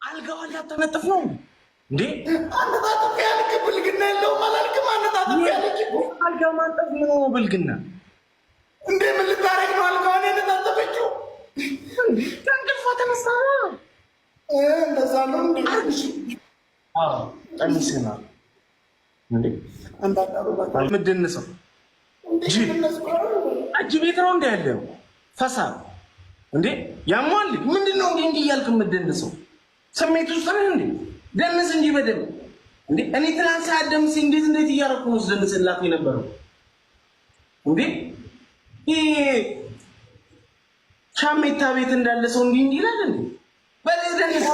አልጋዋን ላተነጥፍ ነው እንዴ? አነጣጥፍ ያልክ ብልግና የለውም አላልክም? አነጣጥፍ ያልክ አልጋ ማንጠፍ ምን ነው ብልግና እንዴ? ምን ልታረግ ነው? አልጋዋን ያነጣጠፈችው ከእንቅልፏ ተነሳ እንደዛ ነው እንዴ? ቀሚስና እንዴ ምድንሰው እጅ ቤት ነው እንዴ ያለው ፈሳ እንዴ? ያሟል ምንድነው እንዴ እያልክ ምድንሰው? ስሜት ውስጥ ነህ እንዴ? ደንስ እንጂ በደም እንዴ? እኔ ትናንት ሳያደምስ እንዴት እያረኩ ነው ስደንስላት የነበረው እንዴ? ይሄ ሻሜታ ቤት እንዳለ ሰው እንዲህ ይላል እንዴ? በደንስ